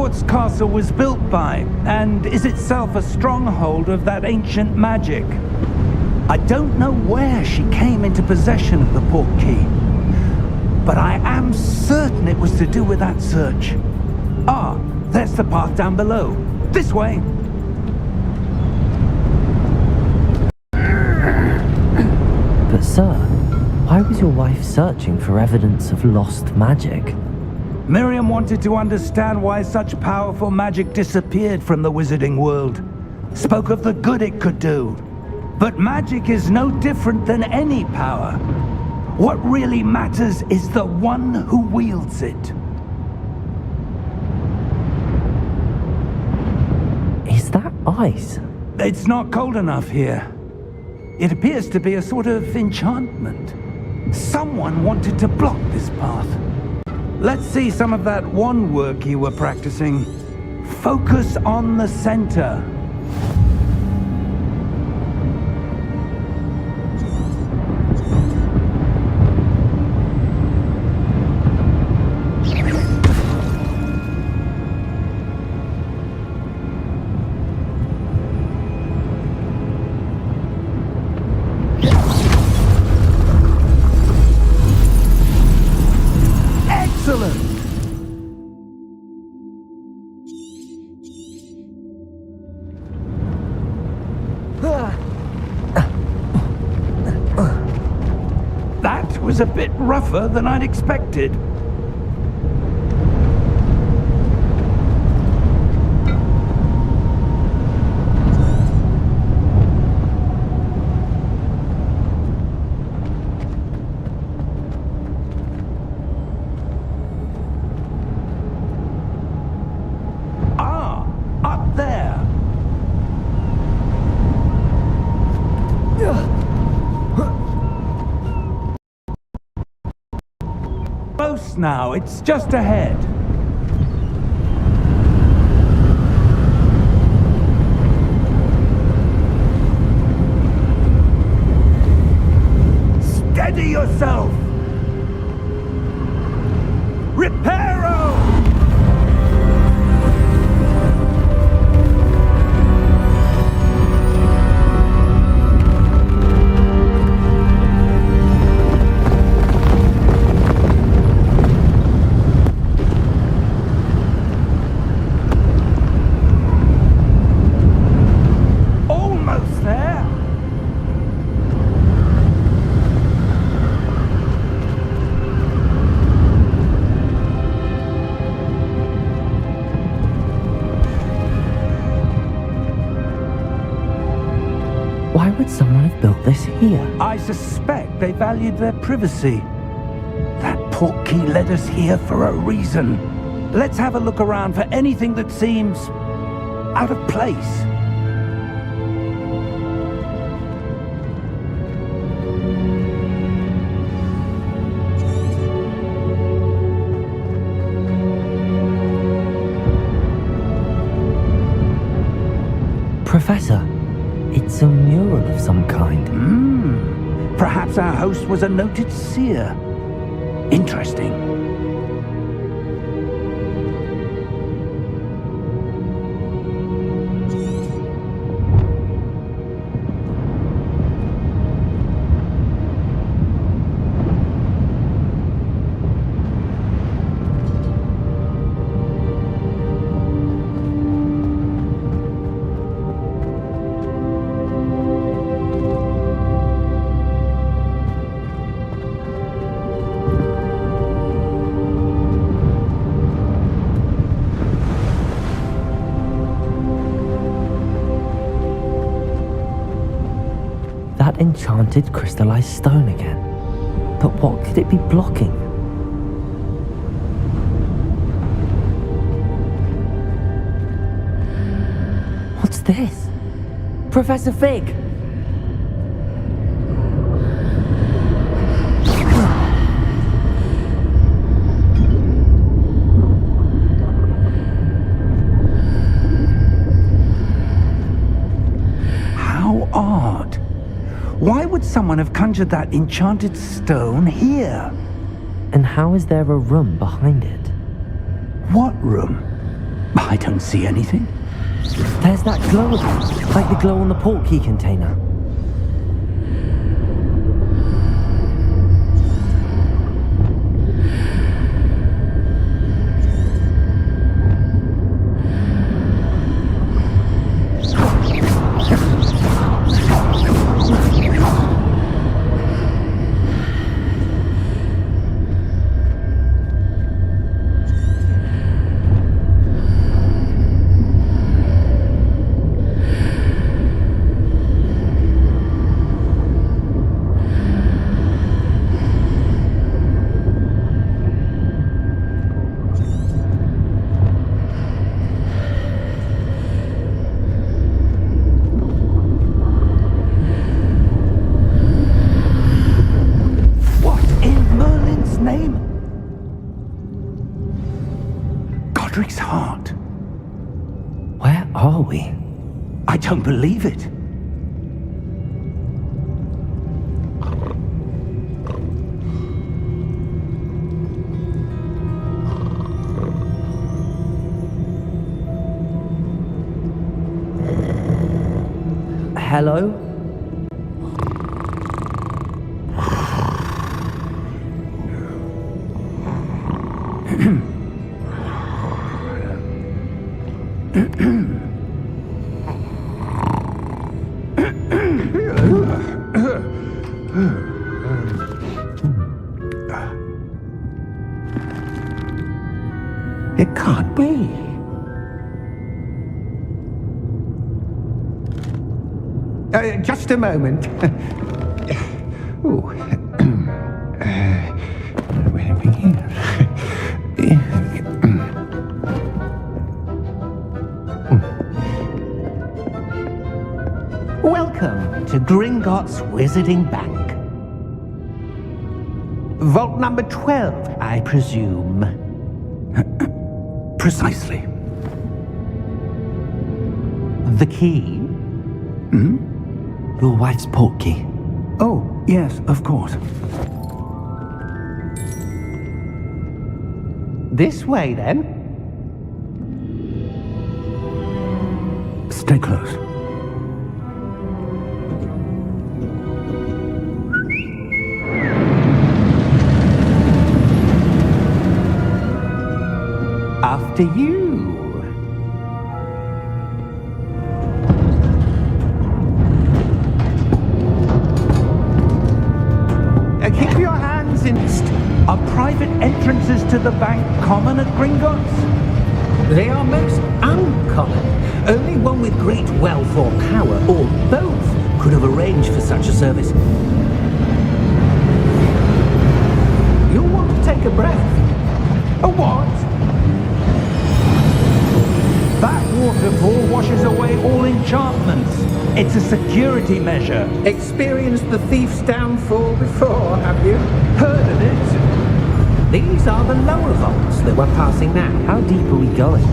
Hogwarts Castle was built by, and is itself a stronghold of that ancient magic. I don't know where she came into possession of the portkey, but I am certain it was to do with that search. Ah, there's the path down below. This way! But sir, why was your wife searching for evidence of lost magic? Miriam wanted to understand why such powerful magic disappeared from the wizarding world. Spoke of the good it could do. But magic is no different than any power. What really matters is the one who wields it. Is that ice? It's not cold enough here. It appears to be a sort of enchantment. Someone wanted to block this path. Let's see some of that wand work you were practicing. Focus on the center. That was a bit rougher than I'd expected. Close now, it's just ahead. Steady yourself! Reparo! Why would someone have built this here? I suspect they valued their privacy. That portkey led us here for a reason. Let's have a look around for anything that seems out of place. Professor, it's a mural of some kind. Perhaps our host was a noted seer. Interesting. That enchanted crystallized stone again. But what could it be blocking? What's this? Professor Fig! How odd. Why would someone have conjured that enchanted stone here? And how is there a room behind it? What room? I don't see anything. There's that glow again, like the glow on the portkey container. Godric's heart. Where are we? I don't believe it. Hello? It can't be. Just a moment. Ooh. Where are we here? Welcome to Gringotts Wizarding Bank. Vault number 12, I presume. Precisely. The key? Your wife's portkey. Oh, yes, of course. This way, then. Stay close. After you. Keep your hands in. Are private entrances to the bank common at Gringotts? They are most uncommon. Only one with great wealth or power, or both, could have arranged for such a service. You'll want to take a breath. A what? That waterfall washes away all enchantments. It's a security measure. Experienced the thief's downfall before, have you? Heard of it? These are the lower vaults that we're passing now. How deep are we going?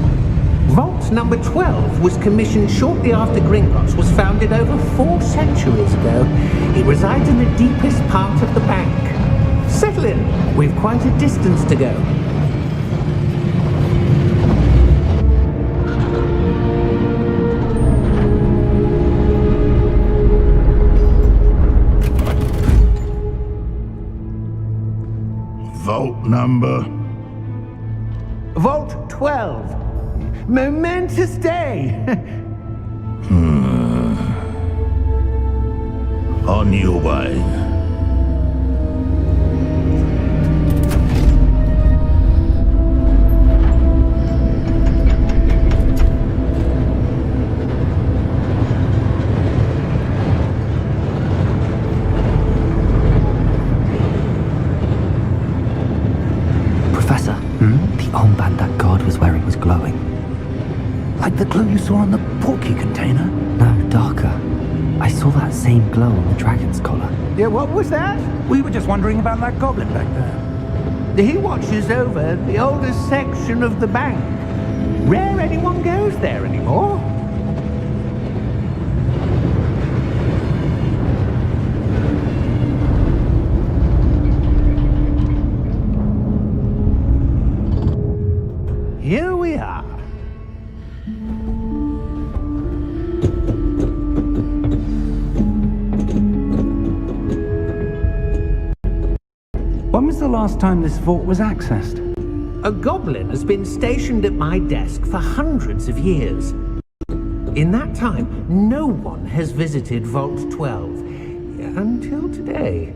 Vault number 12 was commissioned shortly after Gringotts was founded over 4 centuries ago. It resides in the deepest part of the bank. Settle in. We've quite a distance to go. Vault number? Vault 12. Momentous day. On your way. Professor, the armband that guard was wearing was glowing. Like the glow you saw on the portkey container? No, darker. I saw that same glow on the dragon's collar. Yeah, what was that? We were just wondering about that goblin back there. He watches over the oldest section of the bank. Rare anyone goes there anymore. Here we are. was the last time this vault was accessed? A goblin has been stationed at my desk for hundreds of years. In that time, no one has visited Vault 12 until today.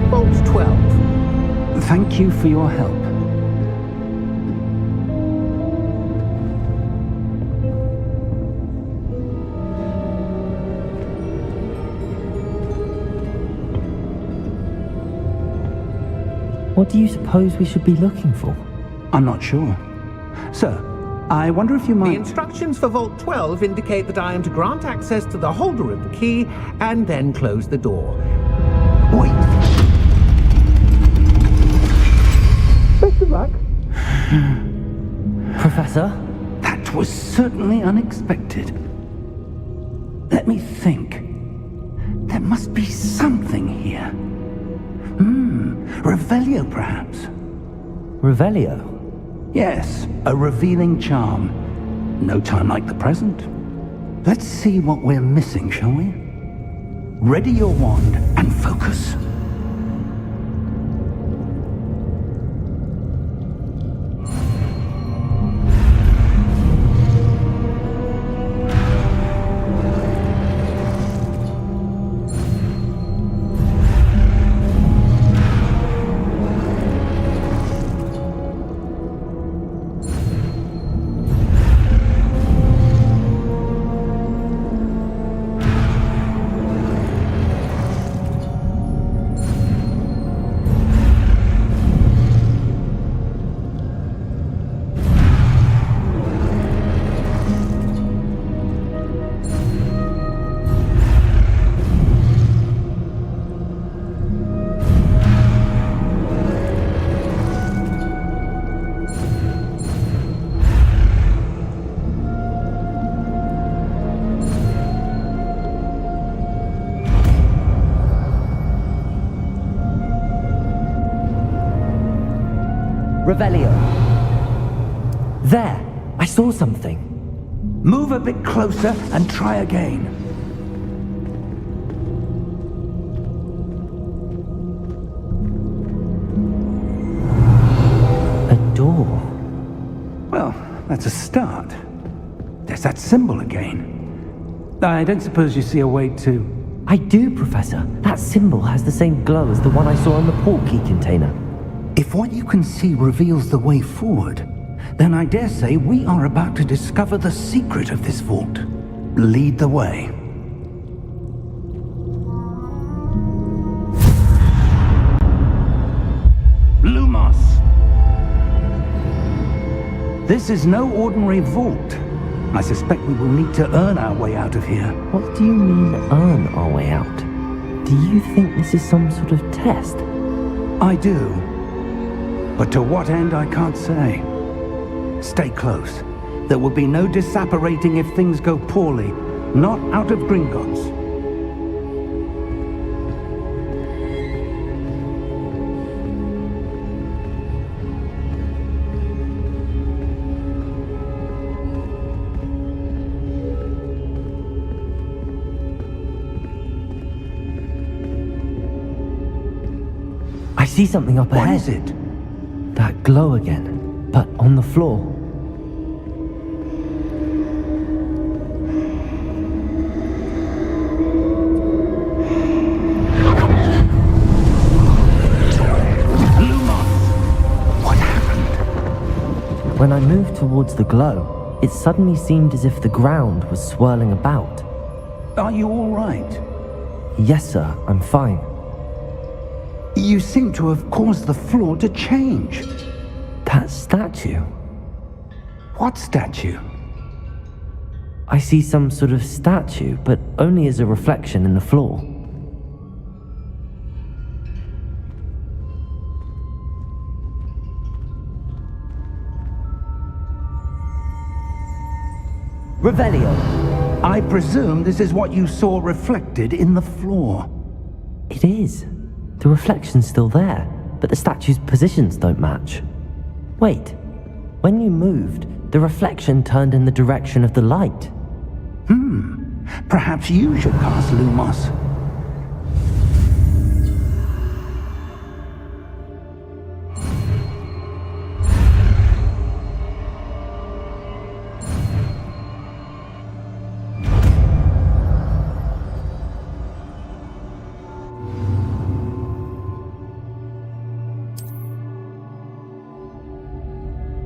Vault 12. Thank you for your help. What do you suppose we should be looking for? I'm not sure. Sir, I wonder if you The might... instructions for Vault 12 indicate that I am to grant access to the holder of the key and then close the door. Wait. Best of luck. Professor? That was certainly unexpected. Let me think. There must be something here. Revelio, perhaps? Revelio? Yes, a revealing charm. No time like the present. Let's see what we're missing, shall we? Ready your wand and focus. Revelio. There! I saw something. Move a bit closer and try again. A door. Well, that's a start. There's that symbol again. I don't suppose you see a way to... I do, Professor. That symbol has the same glow as the one I saw in the portkey container. If what you can see reveals the way forward, then I dare say we are about to discover the secret of this vault. Lead the way. Lumos! This is no ordinary vault. I suspect we will need to earn our way out of here. What do you mean, earn our way out? Do you think this is some sort of test? I do. But to what end, I can't say. Stay close. There will be no disapparating if things go poorly. Not out of Gringotts. I see something up ahead. What is it? That glow again, but on the floor. Lumos! What happened? When I moved towards the glow, it suddenly seemed as if the ground was swirling about. Are you all right? Yes, sir, I'm fine. You seem to have caused the floor to change. That statue. What statue? I see some sort of statue, but only as a reflection in the floor. Revelio. I presume this is what you saw reflected in the floor. It is. The reflection's still there, but the statue's positions don't match. Wait, when you moved, the reflection turned in the direction of the light. Perhaps you should cast Lumos.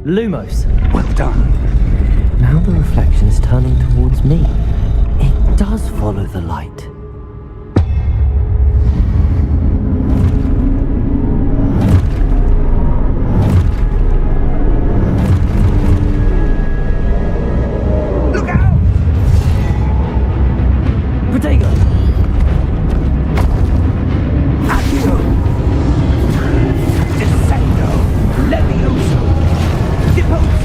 Lumos. Well done. Now the reflection is turning towards me. It does follow the light. Look out! Protego! Accio! Descendo! Levioso! Depose!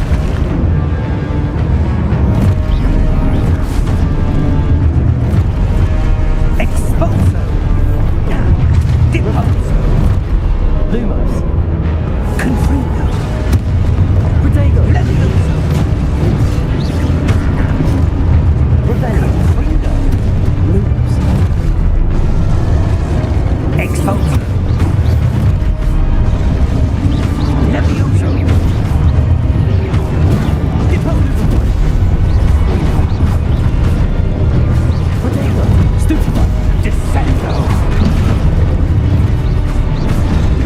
Exposo! Deposo! Lumos. Confringo! Protego! Levioso! Revelio. Confringo! Lumos. Exposo! Levioso! Deposo! Protego. Stupefy. Descendo!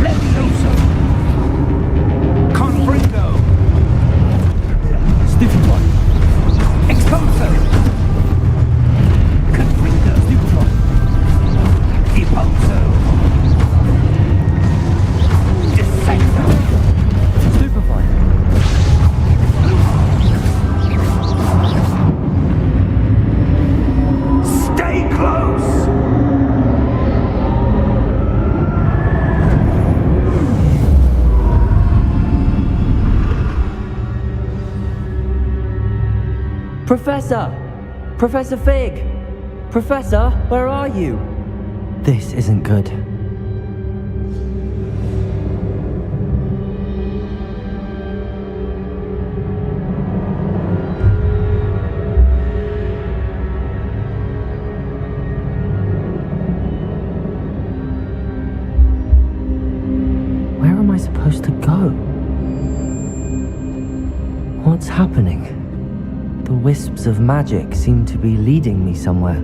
Levioso! Confringo! Stupefy. Exposo! Confringo! Stupefy. Deposo! Descendo! Stupefy. Stay close! Professor! Professor Fig! Professor, where are you? This isn't good. Where am I supposed to go? What's happening? The wisps of magic seem to be leading me somewhere.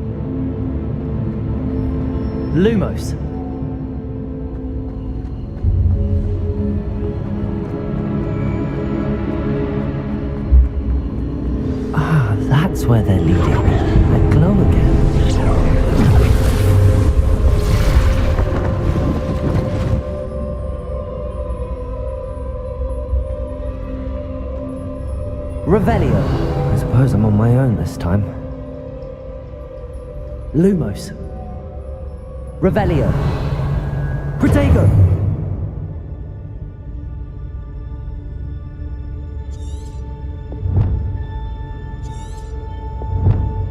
Lumos. Ah, that's where they're leading me. They glow again. Revelio. I suppose I'm on my own this time. Lumos. Revelio. Protego.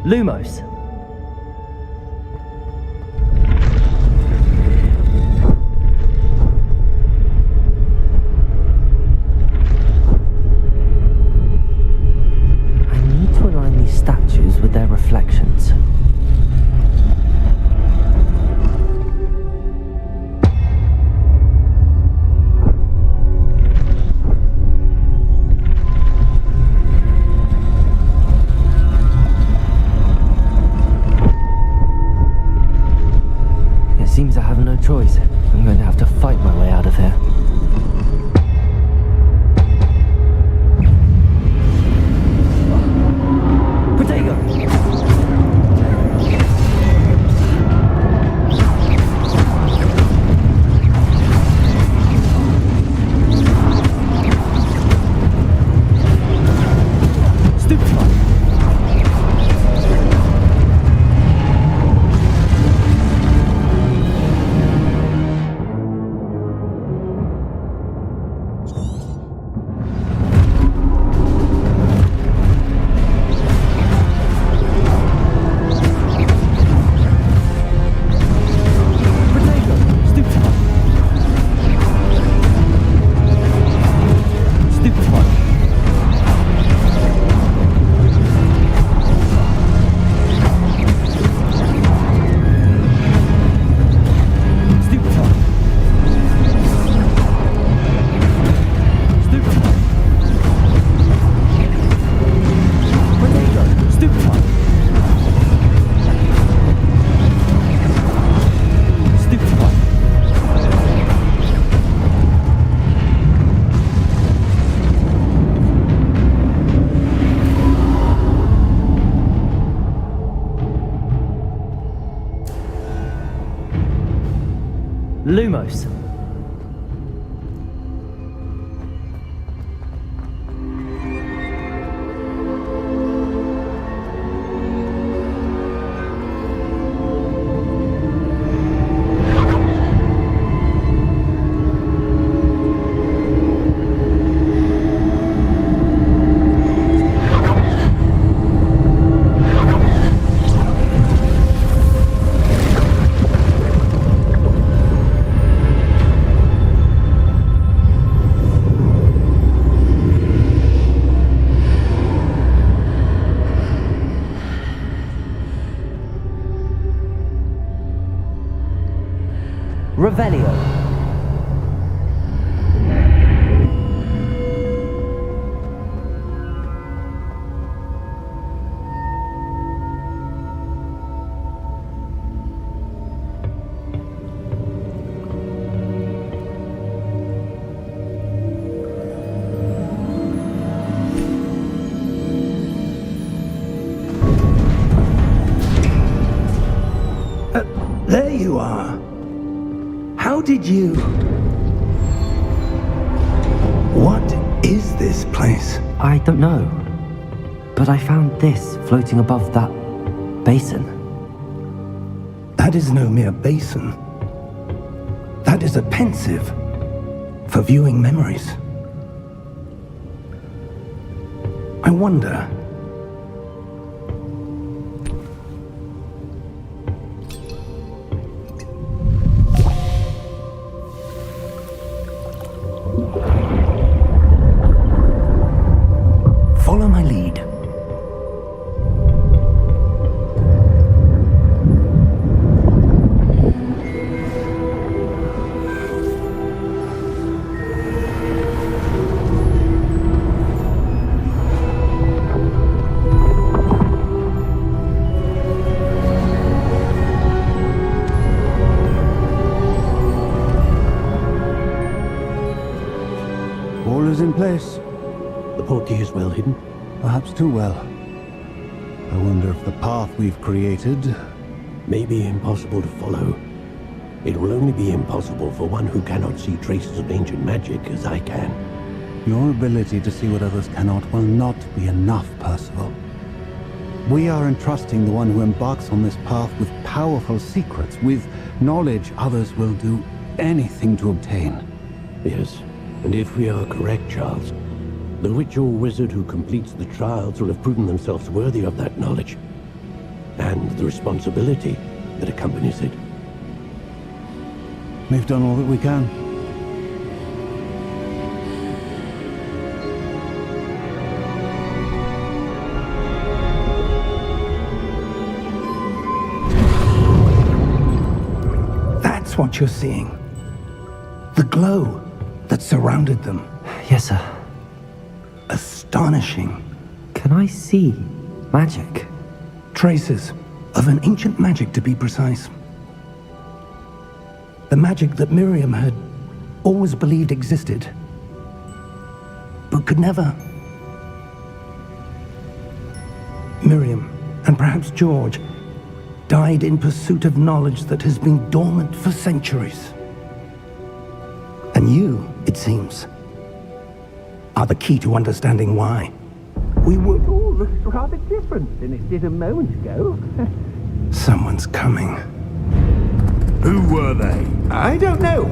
Lumos. I need to align these statues with their reflections. Seems I have no choice. I'm going to have to fight my way out of here. Protego! Stupefy! Lumos. Revelio. There you are. How did you... What is this place? I don't know. But I found this floating above that basin. That is no mere basin. That is a pensive for viewing memories. I wonder... Follow my lead. All is in place. The portkey is well hidden. Perhaps too well. I wonder if the path we've created... May be impossible to follow. It will only be impossible for one who cannot see traces of ancient magic as I can. Your ability to see what others cannot will not be enough, Percival. We are entrusting the one who embarks on this path with powerful secrets, with knowledge others will do anything to obtain. Yes, and if we are correct, Charles, the witch or wizard who completes the trials will have proven themselves worthy of that knowledge, and the responsibility that accompanies it. We've done all that we can. That's what you're seeing. The glow that surrounded them. Yes, sir. Astonishing. Can I see magic? Traces of an ancient magic, to be precise. The magic that Miriam had always believed existed, but could never. Miriam, and perhaps George, died in pursuit of knowledge that has been dormant for centuries. And you, it seems, are the key to understanding why. We would all look rather different than it did a moment ago. Someone's coming. Who were they? I don't know.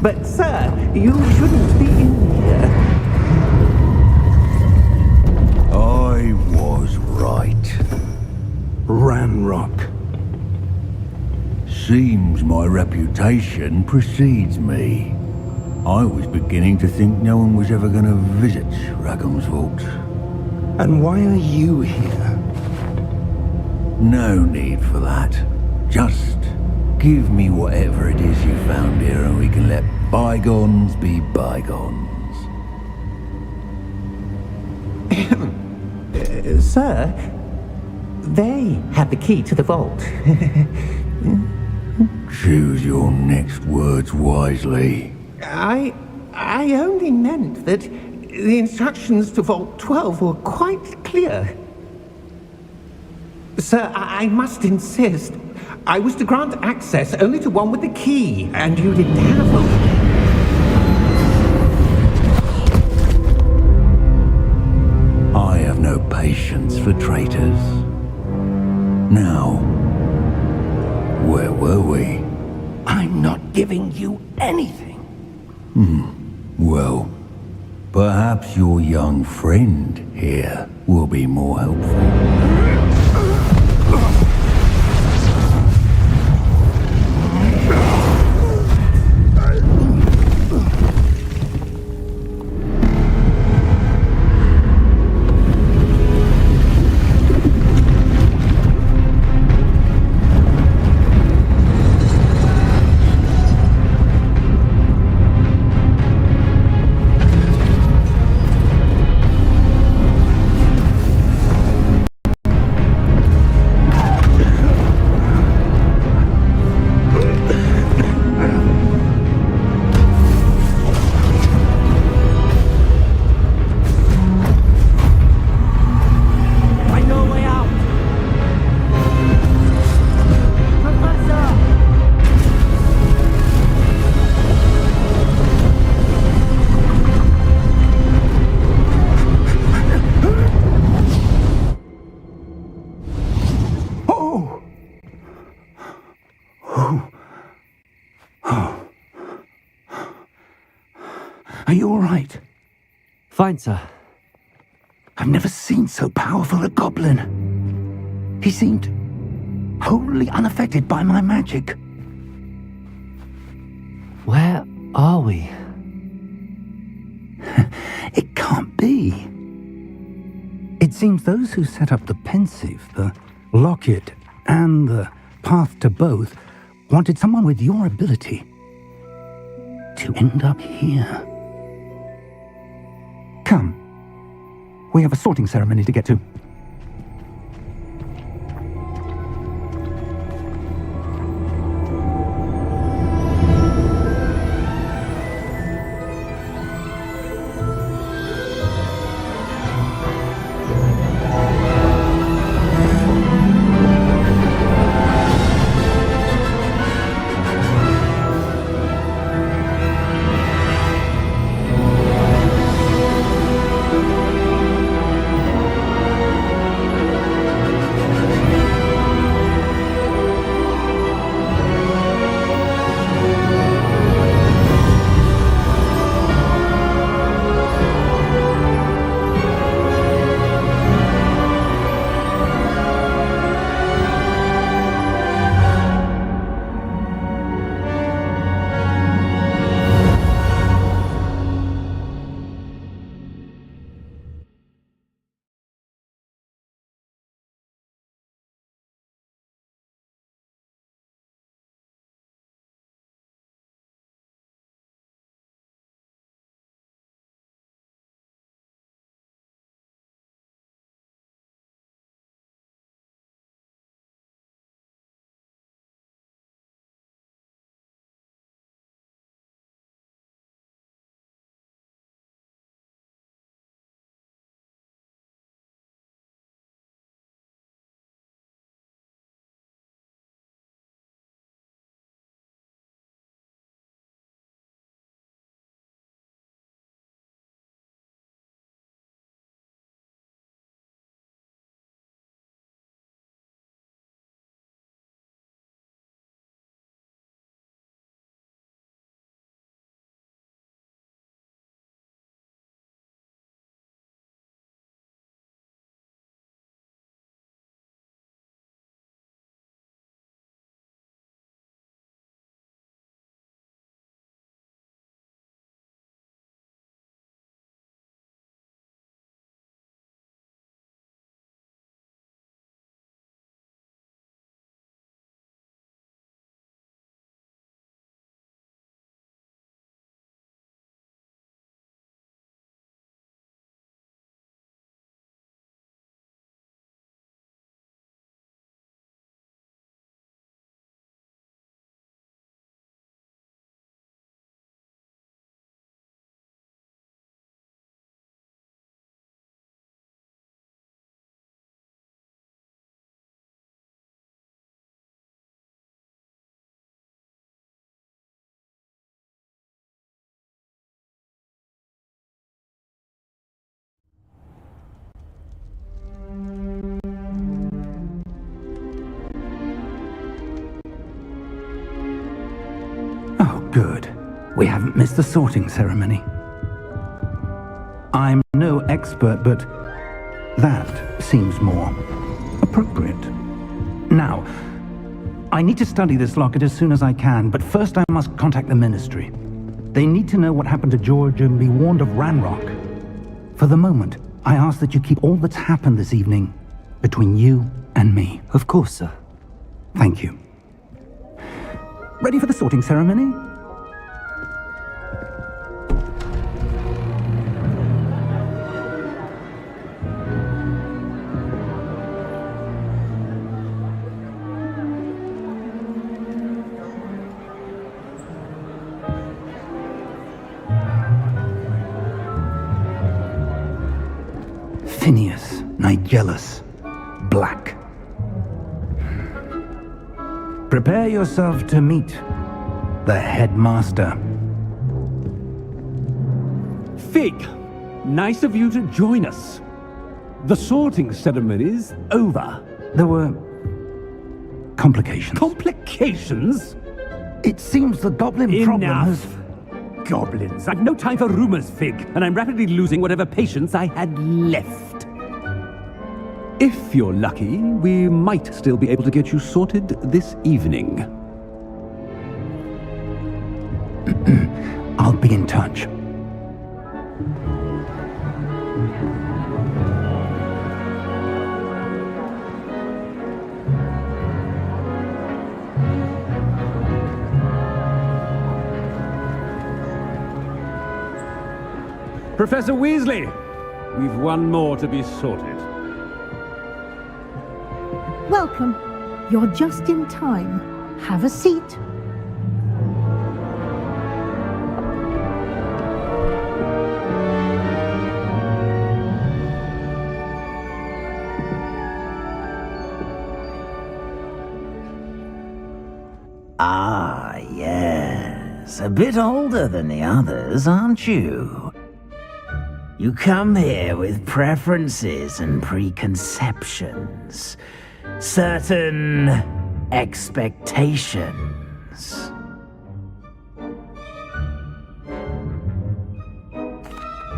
But, sir, you shouldn't be in here. I was right. Ranrock. Seems my reputation precedes me. I was beginning to think no one was ever going to visit Rackham's Vault. And why are you here? No need for that. Just give me whatever it is you found here and we can let bygones be bygones. Sir, they have the key to the vault. Choose your next words wisely. I only meant that the instructions to Vault 12 were quite clear. Sir, I must insist. I was to grant access only to one with the key, and you didn't have one. I have no patience for traitors. Now, where were we? I'm not giving you anything. Well, perhaps your young friend here will be more helpful. Are you all right? Fine, sir. I've never seen so powerful a goblin. He seemed wholly unaffected by my magic. Where are we? It can't be. It seems those who set up the pensive, the locket, and the path to both wanted someone with your ability to end up here. Come. We have a sorting ceremony to get to. Good. We haven't missed the sorting ceremony. I'm no expert, but that seems more appropriate. Now, I need to study this locket as soon as I can, but first I must contact the Ministry. They need to know what happened to George and be warned of Ranrock. For the moment, I ask that you keep all that's happened this evening between you and me. Of course, sir. Thank you. Ready for the sorting ceremony? Phineas, Nigellus, Black. Prepare yourself to meet the headmaster. Fig, nice of you to join us. The sorting ceremony's over. There were complications. Complications? It seems the goblin problem has... Enough. Goblins. I've no time for rumors, Fig, and I'm rapidly losing whatever patience I had left. If you're lucky, we might still be able to get you sorted this evening. I'll be in touch. Professor Weasley, we've one more to be sorted. Welcome. You're just in time. Have a seat. Ah, yes. A bit older than the others, aren't you? You come here with preferences and preconceptions. Certain expectations.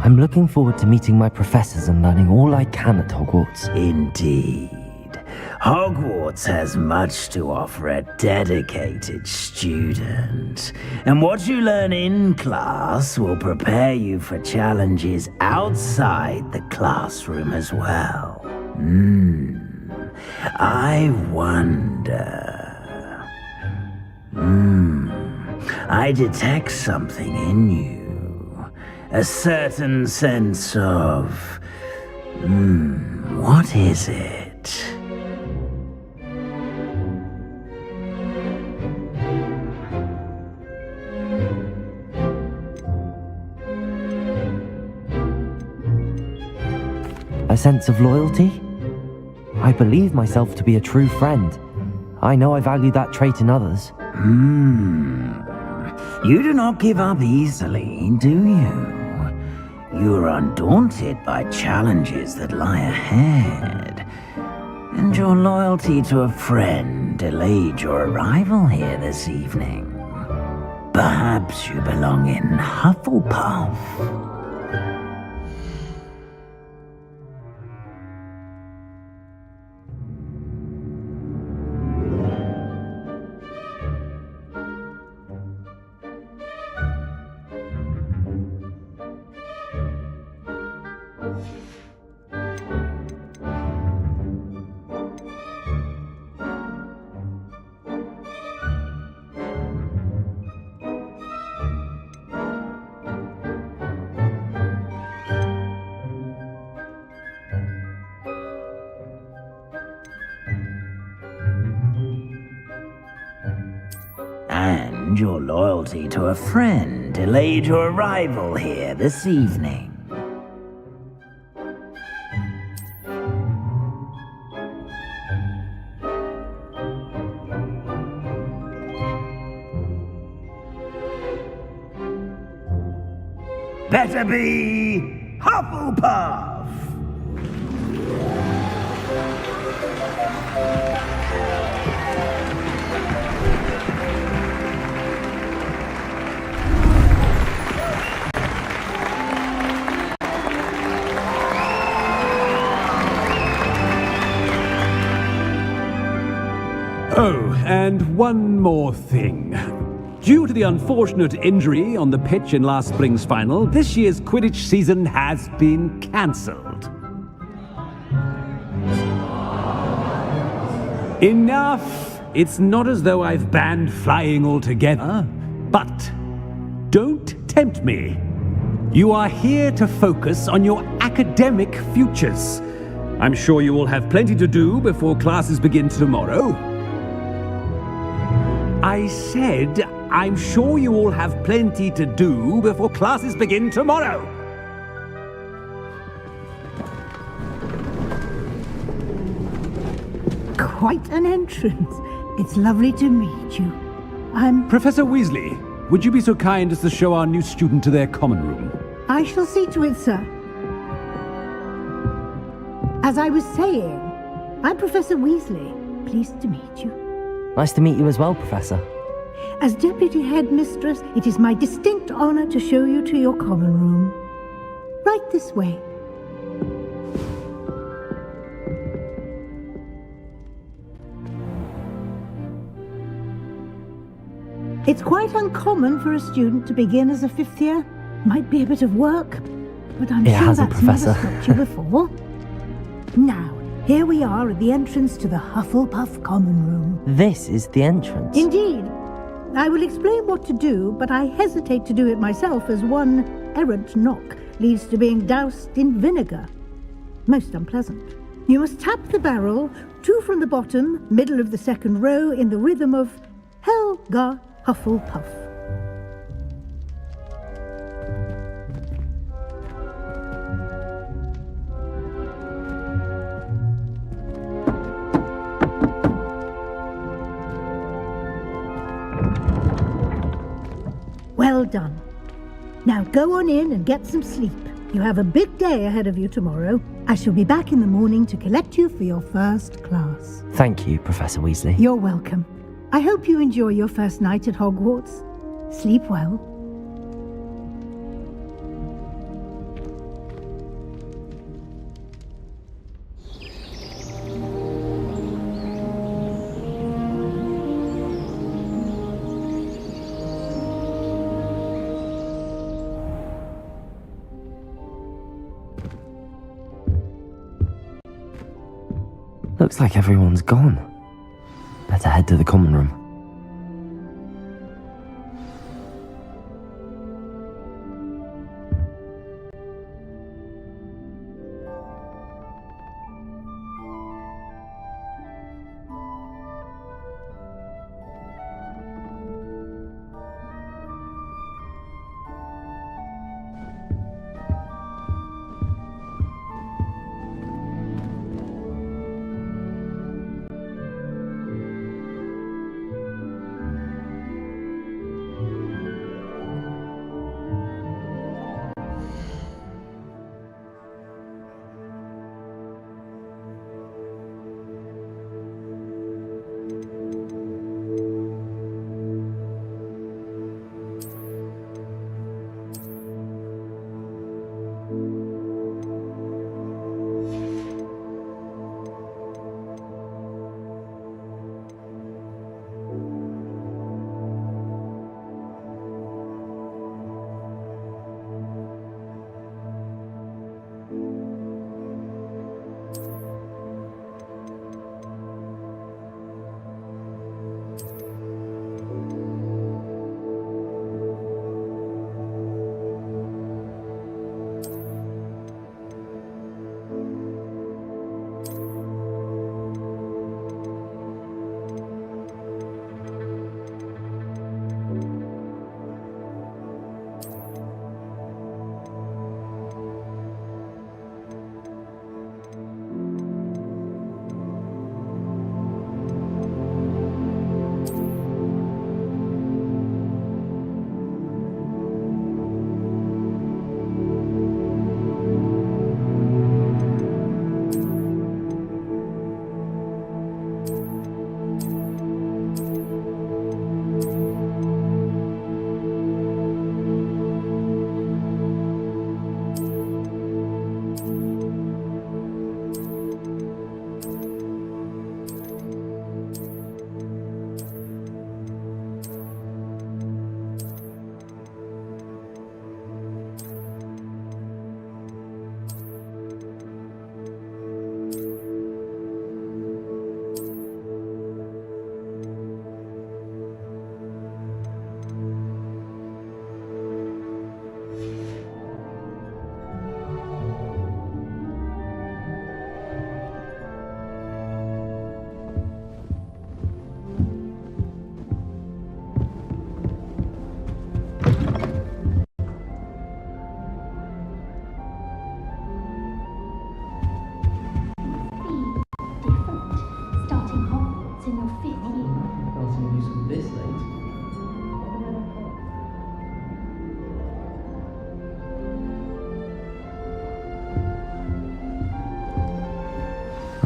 I'm looking forward to meeting my professors and learning all I can at Hogwarts. Indeed. Hogwarts has much to offer a dedicated student. And what you learn in class will prepare you for challenges outside the classroom as well. I wonder... I detect something in you. A certain sense of... what is it? A sense of loyalty? I believe myself to be a true friend. I know I value that trait in others. You do not give up easily, do you? You are undaunted by challenges that lie ahead. And your loyalty to a friend delayed your arrival here this evening. Perhaps you belong in Hufflepuff. And your loyalty to a friend delayed your arrival here this evening. Better be Hufflepuff! And one more thing. Due to the unfortunate injury on the pitch in last spring's final, this year's Quidditch season has been cancelled. Enough! It's not as though I've banned flying altogether, but don't tempt me. You are here to focus on your academic futures. I'm sure you will have plenty to do before classes begin tomorrow. I said, I'm sure you all have plenty to do before classes begin tomorrow. Quite an entrance. It's lovely to meet you. I'm... Professor Weasley, would you be so kind as to show our new student to their common room? I shall see to it, sir. As I was saying, I'm Professor Weasley. Pleased to meet you. Nice to meet you as well, Professor. As Deputy Headmistress, it is my distinct honor to show you to your common room. Right this way. It's quite uncommon for a student to begin as a fifth year. Might be a bit of work, but I'm sure that's Professor. never stopped you before. Now, here we are at the entrance to the Hufflepuff Common Room. This is the entrance. Indeed. I will explain what to do, but I hesitate to do it myself as one errant knock leads to being doused in vinegar. Most unpleasant. You must tap the barrel, 2 from the bottom, middle of the second row, in the rhythm of Helga Hufflepuff. Well done. Now go on in and get some sleep. You have a big day ahead of you tomorrow. I shall be back in the morning to collect you for your first class. Thank you, Professor Weasley. You're welcome. I hope you enjoy your first night at Hogwarts. Sleep well. Looks like everyone's gone. Better head to the common room.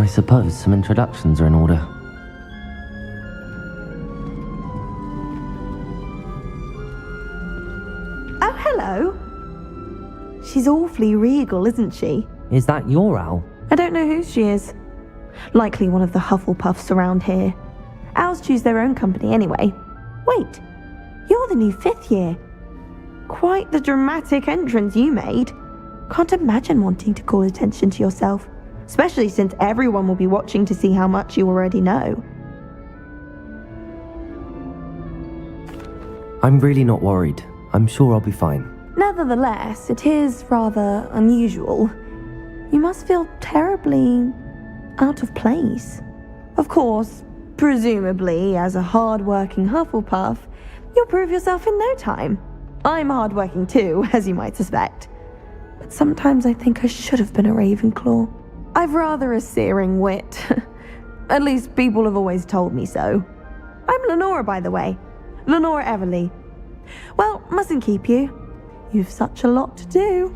suppose some introductions are in order. Oh, hello. She's awfully regal, isn't she? Is that your owl? I don't know who she is. Likely one of the Hufflepuffs around here. Owls choose their own company anyway. Wait, you're the new 5th year. Quite the dramatic entrance you made. Can't imagine wanting to call attention to yourself, especially since everyone will be watching to see how much you already know. I'm really not worried. I'm sure I'll be fine. Nevertheless, it is rather unusual. You must feel terribly out of place. Of course, presumably, as a hard-working Hufflepuff, you'll prove yourself in no time. I'm hard-working too, as you might suspect. But sometimes I think I should have been a Ravenclaw. I've rather a searing wit. At least people have always told me so. I'm Lenora, by the way. Lenora Everly. Well, mustn't keep you. You've such a lot to do.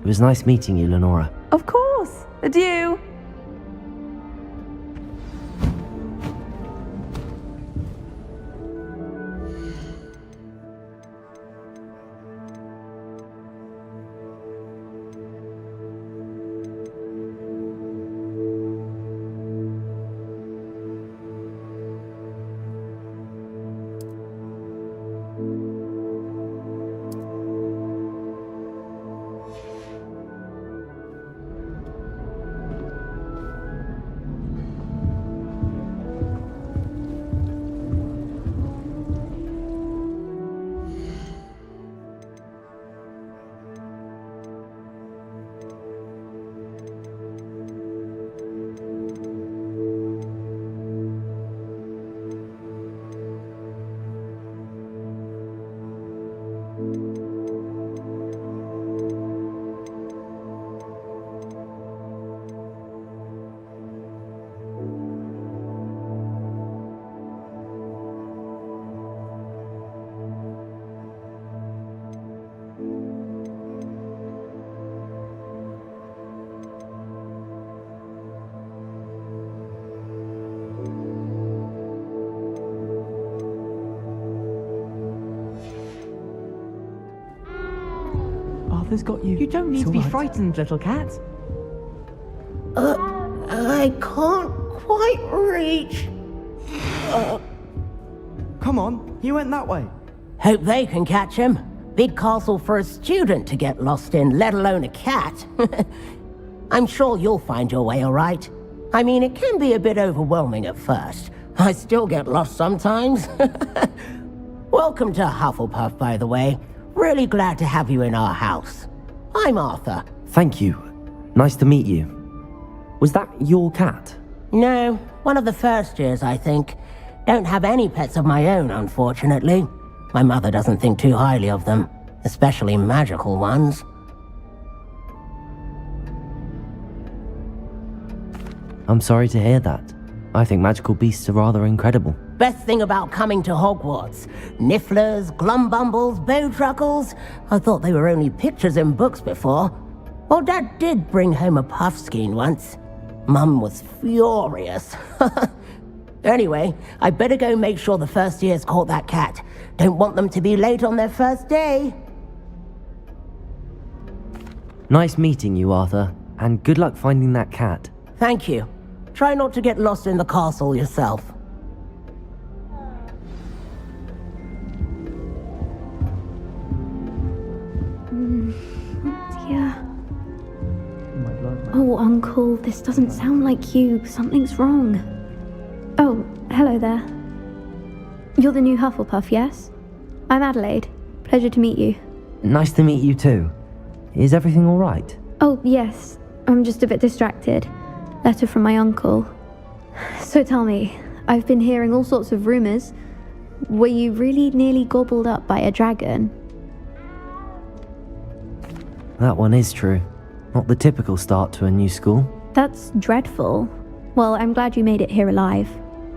It was nice meeting you, Lenora. Of course. Adieu. Arthur's got you. You don't need to be frightened, little cat. I can't quite reach. Come on, he went that way. Hope they can catch him. Big castle for a student to get lost in, let alone a cat. I'm sure you'll find your way all right. I mean, it can be a bit overwhelming at first. I still get lost sometimes. Welcome to Hufflepuff, by the way. Really glad to have you in our house. I'm Arthur. Thank you. Nice to meet you. Was that your cat? No, one of the first years, I think. Don't have any pets of my own, unfortunately. My mother doesn't think too highly of them, especially magical ones. I'm sorry to hear that. I think magical beasts are rather incredible. Best thing about coming to Hogwarts. Nifflers, glumbumbles, bowtruckles. I thought they were only pictures in books before. Well, Dad did bring home a puffskein once. Mum was furious. Anyway, I better go make sure the first years caught that cat. Don't want them to be late on their first day. Nice meeting you, Arthur. And good luck finding that cat. Thank you. Try not to get lost in the castle yourself. Yeah. Oh, Uncle, this doesn't sound like you. Something's wrong. Oh, hello there. You're the new Hufflepuff, yes? I'm Adelaide. Pleasure to meet you. Nice to meet you too. Is everything all right? Oh, yes. I'm just a bit distracted. Letter from my uncle. So tell me, I've been hearing all sorts of rumors. Were you really nearly gobbled up by a dragon? That one is true. Not the typical start to a new school. That's dreadful. Well, I'm glad you made it here alive.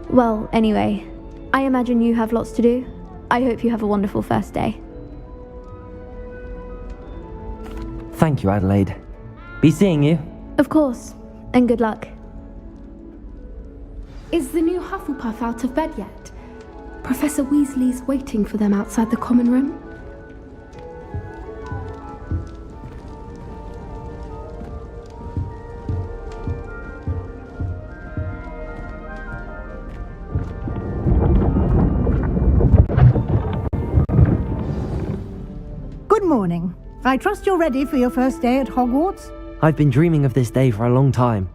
Well, anyway, I imagine you have lots to do. I hope you have a wonderful first day. Thank you, Adelaide. Be seeing you. Of course, and good luck. Is the new Hufflepuff out of bed yet? Professor Weasley's waiting for them outside the common room. Good morning. I trust you're ready for your first day at Hogwarts? I've been dreaming of this day for a long time.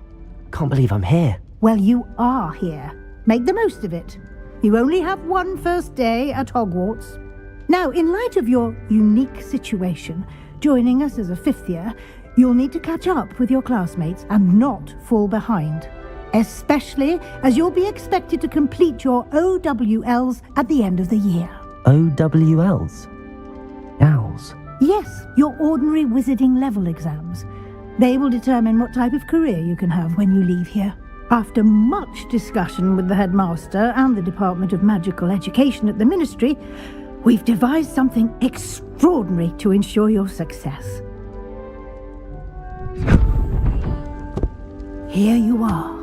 Can't believe I'm here. Well, you are here. Make the most of it. You only have one first day at Hogwarts. Now, in light of your unique situation, joining us as a fifth year, you'll need to catch up with your classmates and not fall behind. Especially as you'll be expected to complete your OWLs at the end of the year. OWLs? Owls? Yes, your ordinary wizarding level exams. They will determine what type of career you can have when you leave here. After much discussion with the headmaster and the Department of Magical Education at the Ministry, we've devised something extraordinary to ensure your success. Here you are.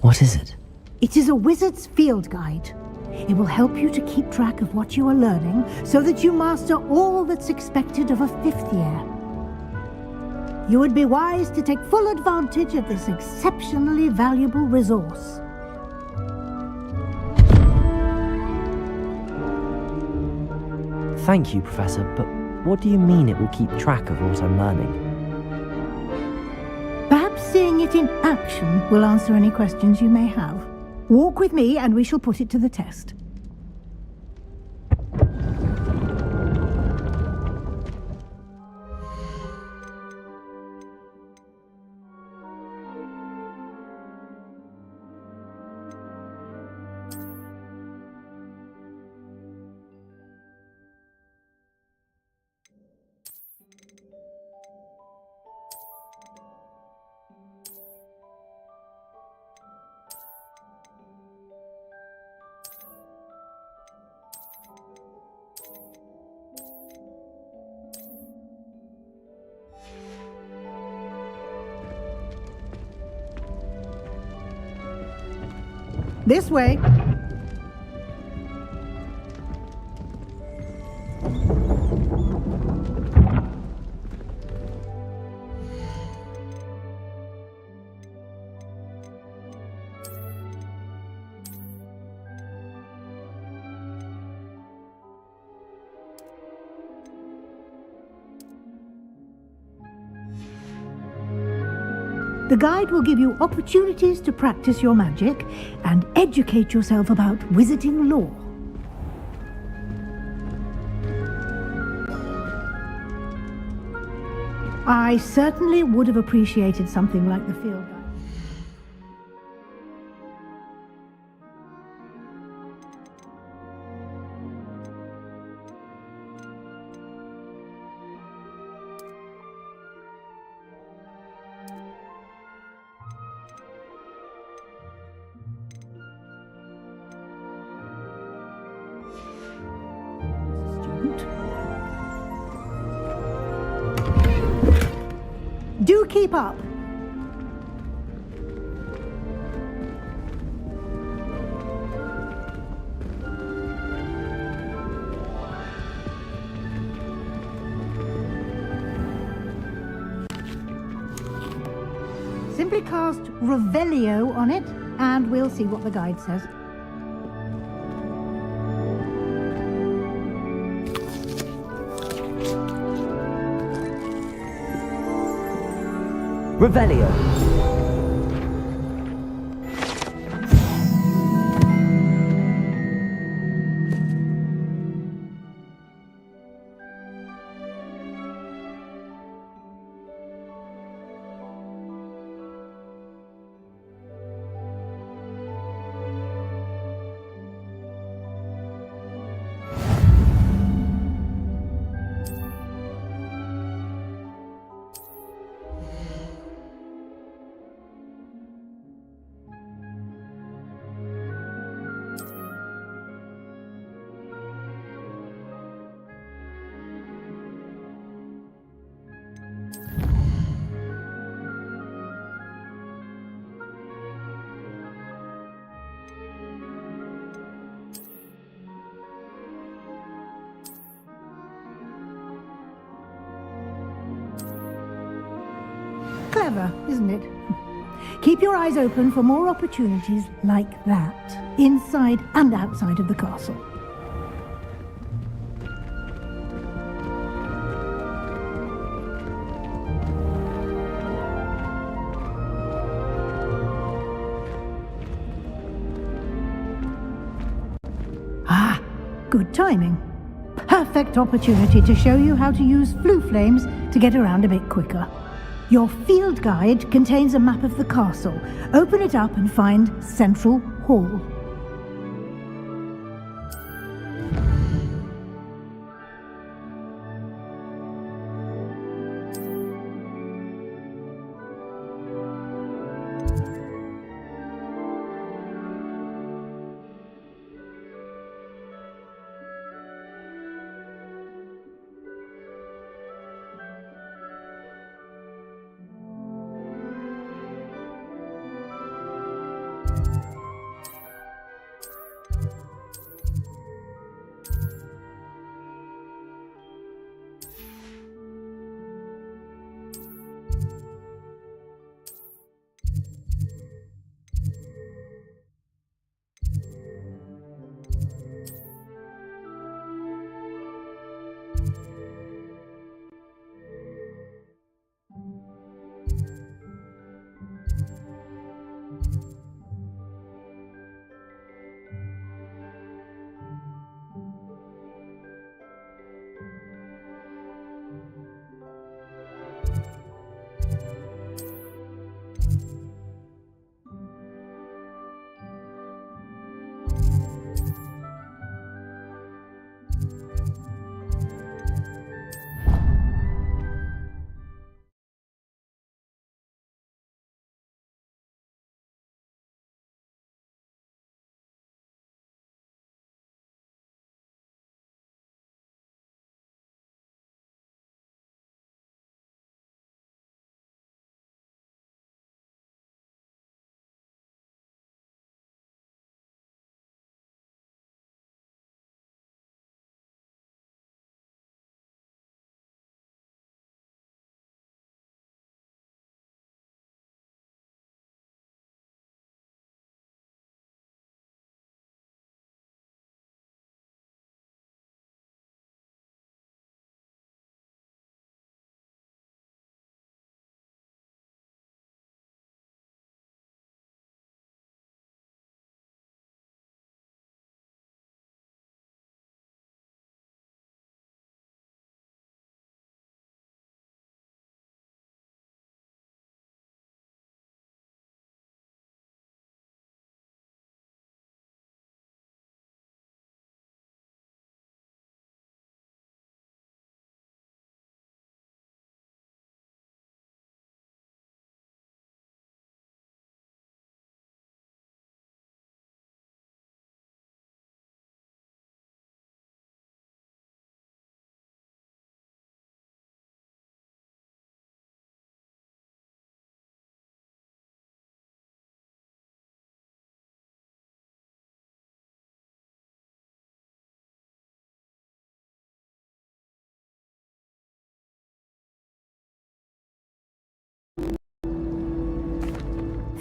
What is it? It is a wizard's field guide. It will help you to keep track of what you are learning so that you master all that's expected of a fifth year. You would be wise to take full advantage of this exceptionally valuable resource. Thank you, Professor, but what do you mean it will keep track of what I'm learning? Perhaps seeing it in action will answer any questions you may have. Walk with me and we shall put it to the test. This way. The guide will give you opportunities to practice your magic and educate yourself about wizarding lore. I certainly would have appreciated something like the field guide. Do keep up. Simply cast Revelio on it, and we'll see what the guide says. Revelio. Clever, isn't it? Keep your eyes open for more opportunities like that, inside and outside of the castle. Ah, good timing. Perfect opportunity to show you how to use flue flames to get around a bit quicker. Your field guide contains a map of the castle. Open it up and find Central Hall.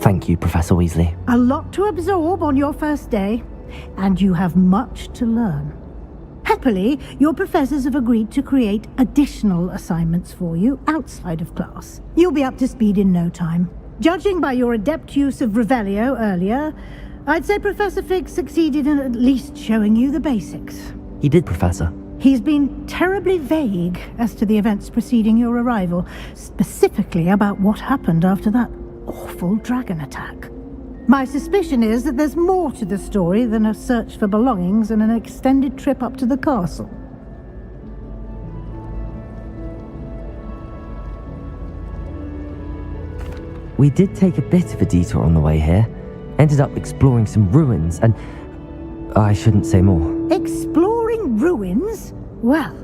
Thank you, Professor Weasley. A lot to absorb on your first day, and you have much to learn. Happily, your professors have agreed to create additional assignments for you outside of class. You'll be up to speed in no time. Judging by your adept use of Revelio earlier, I'd say Professor Fig succeeded in at least showing you the basics. He did, Professor. He's been terribly vague as to the events preceding your arrival, specifically about what happened after that awful dragon attack. My suspicion is that there's more to the story than a search for belongings and an extended trip up to the castle. We did take a bit of a detour on the way here. Ended up exploring some ruins and... I shouldn't say more. Exploring ruins? Well,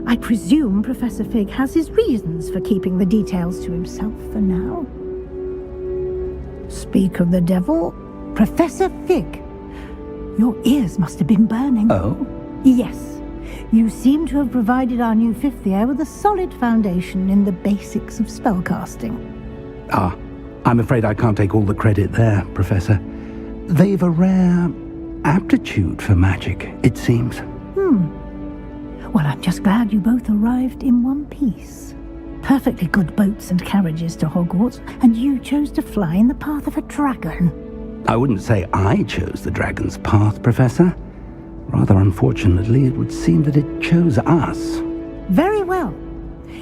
I presume Professor Fig has his reasons for keeping the details to himself for now. Speak of the devil, Professor Fig. Your ears must have been burning. Oh? Yes. You seem to have provided our new fifth year with a solid foundation in the basics of spellcasting. Ah, I'm afraid I can't take all the credit there, Professor. They've a rare aptitude for magic, it seems. Well, I'm just glad you both arrived in one piece. Perfectly good boats and carriages to Hogwarts, and you chose to fly in the path of a dragon. I wouldn't say I chose the dragon's path, Professor. Rather unfortunately, it would seem that it chose us. Very well.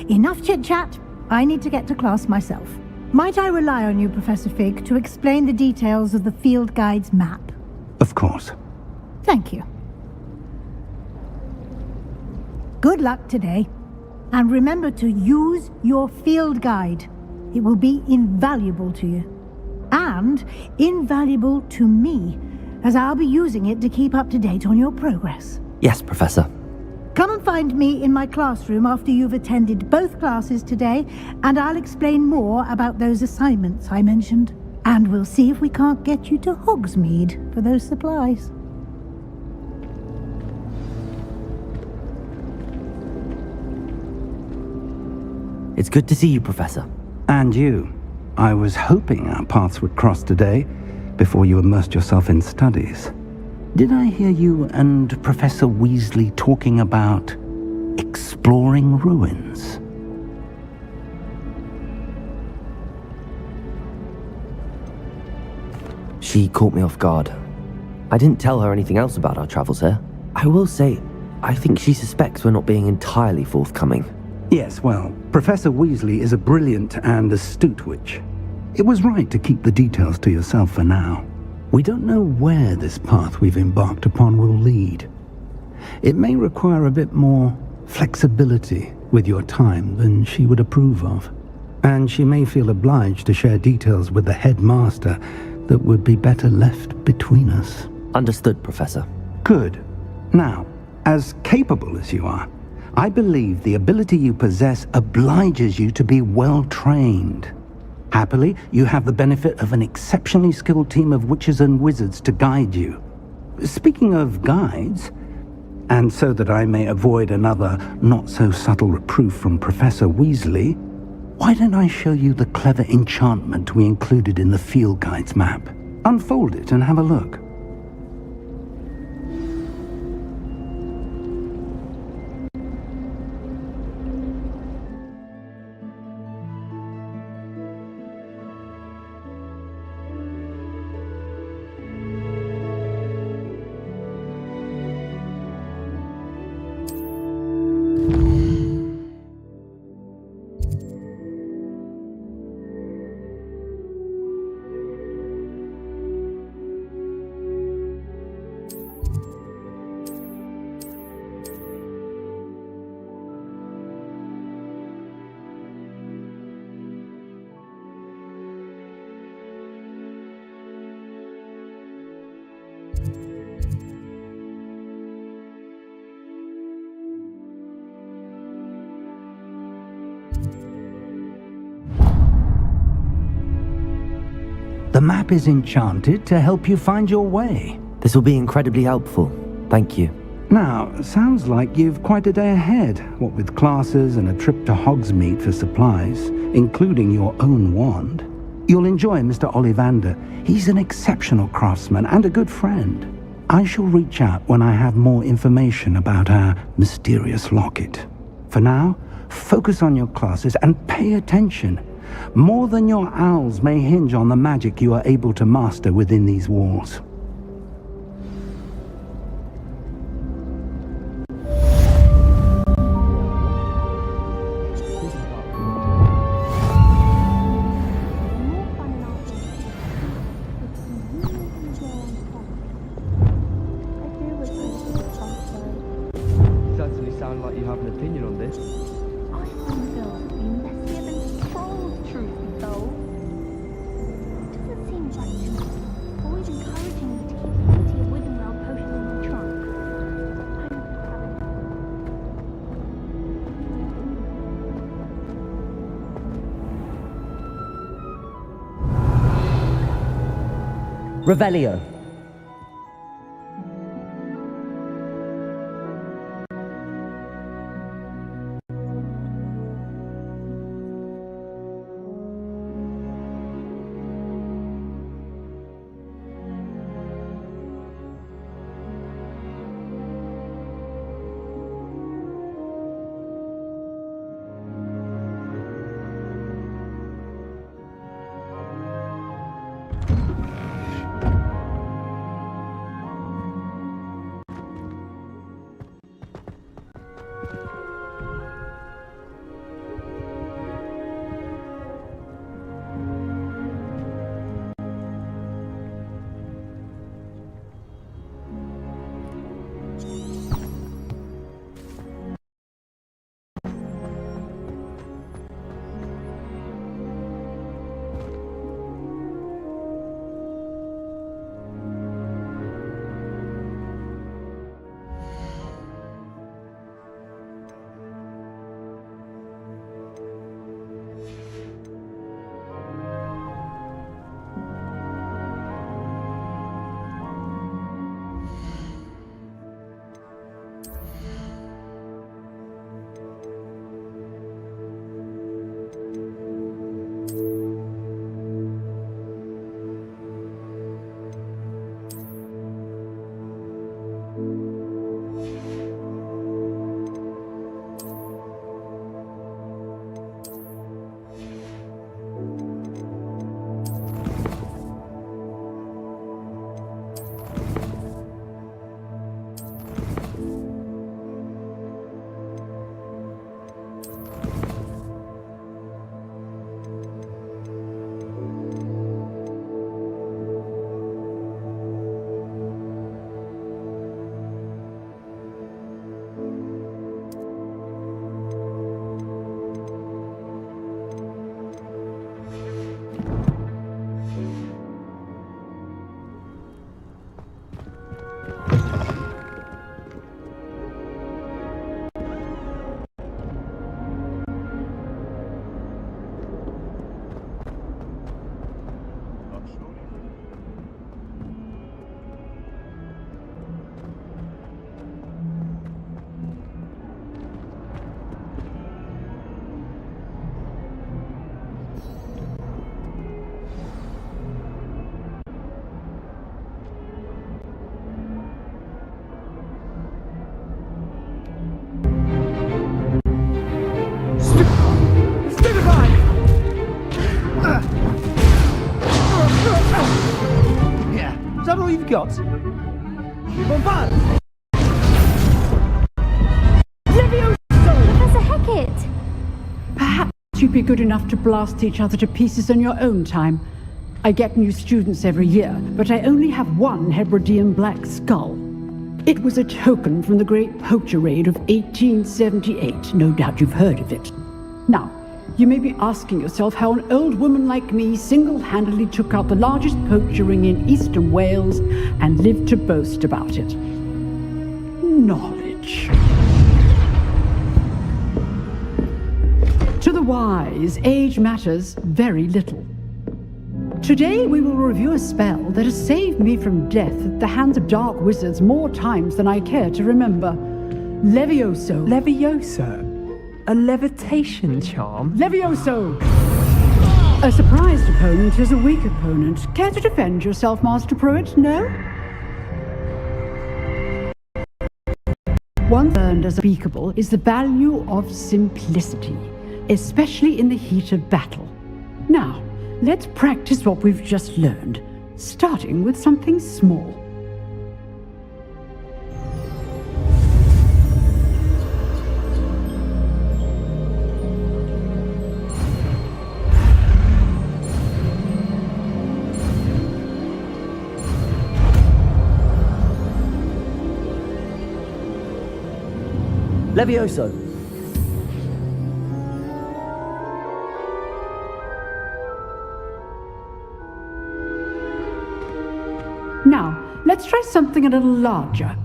Enough chit-chat. I need to get to class myself. Might I rely on you, Professor Fig, to explain the details of the field guide's map? Of course. Thank you. Good luck today. And remember to use your field guide. It will be invaluable to you. And invaluable to me, as I'll be using it to keep up to date on your progress. Yes, Professor. Come and find me in my classroom after you've attended both classes today, and I'll explain more about those assignments I mentioned. And we'll see if we can't get you to Hogsmeade for those supplies. It's good to see you, Professor. And you. I was hoping our paths would cross today, before you immersed yourself in studies. Did I hear you and Professor Weasley talking about exploring ruins? She caught me off guard. I didn't tell her anything else about our travels here. I will say, I think she suspects we're not being entirely forthcoming. Yes, well, Professor Weasley is a brilliant and astute witch. It was right to keep the details to yourself for now. We don't know where this path we've embarked upon will lead. It may require a bit more flexibility with your time than she would approve of. And she may feel obliged to share details with the headmaster that would be better left between us. Understood, Professor. Good. Now, as capable as you are, I believe the ability you possess obliges you to be well trained. Happily, you have the benefit of an exceptionally skilled team of witches and wizards to guide you. Speaking of guides, and so that I may avoid another not-so-subtle reproof from Professor Weasley, why don't I show you the clever enchantment we included in the field guide's map? Unfold it and have a look. The map is enchanted to help you find your way. This will be incredibly helpful. Thank you. Now, sounds like you've quite a day ahead, what with classes and a trip to Hogsmeade for supplies, including your own wand. You'll enjoy Mr. Ollivander. He's an exceptional craftsman and a good friend. I shall reach out when I have more information about our mysterious locket. For now, focus on your classes and pay attention. More than your owls may hinge on the magic you are able to master within these walls. Certainly sound like you have an opinion on this. I find girls to be messier than trolls, truth be told. It doesn't seem right to me. Always encouraging you to keep plenty of Withenwell potions in your trunk. I must have it. Revelio. Is that all you've got? Bombard! Professor Hecat! Perhaps you'd be good enough to blast each other to pieces in your own time. I get new students every year, but I only have one Hebridean black skull. It was a token from the Great Poacher Raid of 1878. No doubt you've heard of it. Now, you may be asking yourself how an old woman like me single-handedly took out the largest poacher ring in eastern Wales and lived to boast about it. Knowledge. To the wise, age matters very little. Today we will review a spell that has saved me from death at the hands of dark wizards more times than I care to remember. Levioso. Levioso? A levitation charm? Levioso! A surprised opponent is a weak opponent. Care to defend yourself, Master Pruitt? No? One learned as unspeakable is the value of simplicity, especially in the heat of battle. Now, let's practice what we've just learned, starting with something small. Levioso! Now, let's try something a little larger.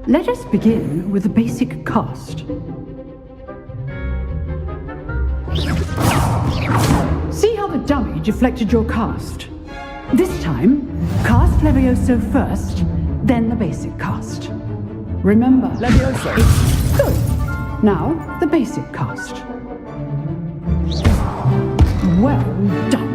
Let us begin with the basic cast. See how the dummy deflected your cast? This time, cast Levioso first, then the basic cast. Remember, Levioso! Good. Now, the basic cast. Well done.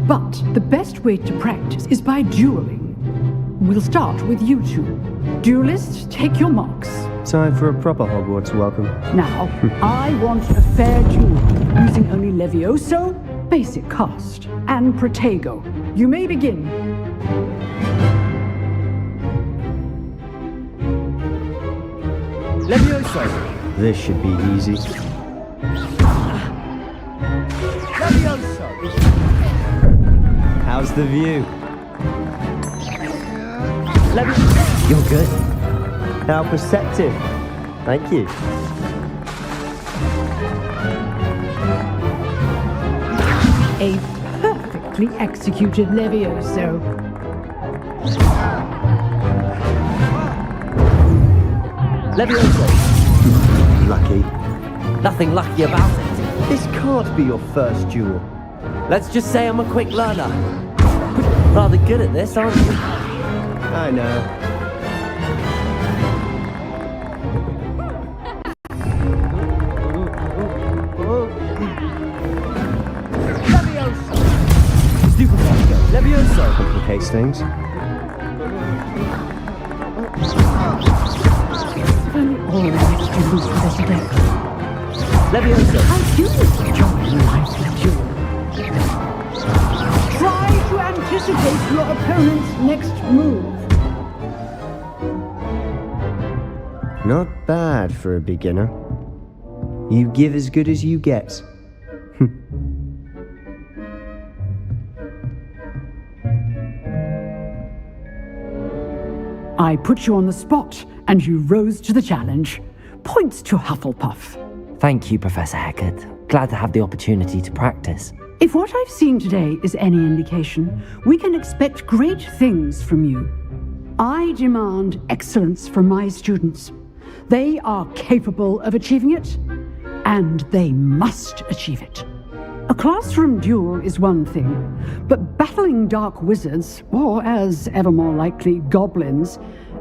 But the best way to practice is by dueling. We'll start with you two. Duelists, take your marks. Time for a proper Hogwarts welcome. Now, I want a fair duel, using only Levioso, basic cast, and Protego. You may begin. Levioso! This should be easy. Levioso! How's the view? Levioso! You're good. How perceptive. Thank you. A perfectly executed Levioso. Levioso! Lucky. Nothing lucky about it. This can't be your first duel. Let's just say I'm a quick learner. Rather good at this, aren't you? I know. Levioso! Stupefy! Levioso! Complicates things. All the next duels for this day. Levioso! I do enjoy lively duel. Try to anticipate your opponent's next move. Not bad for a beginner. You give as good as you get. I put you on the spot, and you rose to the challenge. Points to Hufflepuff. Thank you, Professor Hecat. Glad to have the opportunity to practice. If what I've seen today is any indication, we can expect great things from you. I demand excellence from my students. They are capable of achieving it, and they must achieve it. A classroom duel is one thing, but battling dark wizards, or as ever more likely, goblins,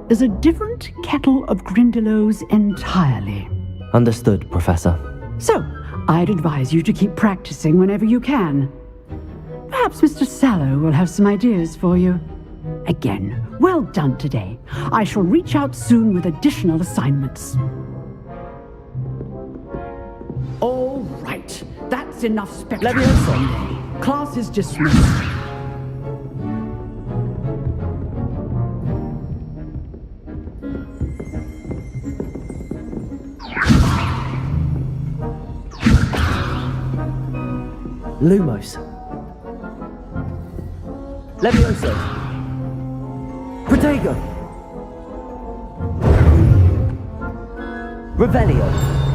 is a different kettle of Grindylows entirely. Understood, Professor. So, I'd advise you to keep practicing whenever you can. Perhaps Mr. Sallow will have some ideas for you. Again, well done today. I shall reach out soon with additional assignments. All right, that's enough spectacle. Class is dismissed. Lumos. Levioso! Protego. Revelio.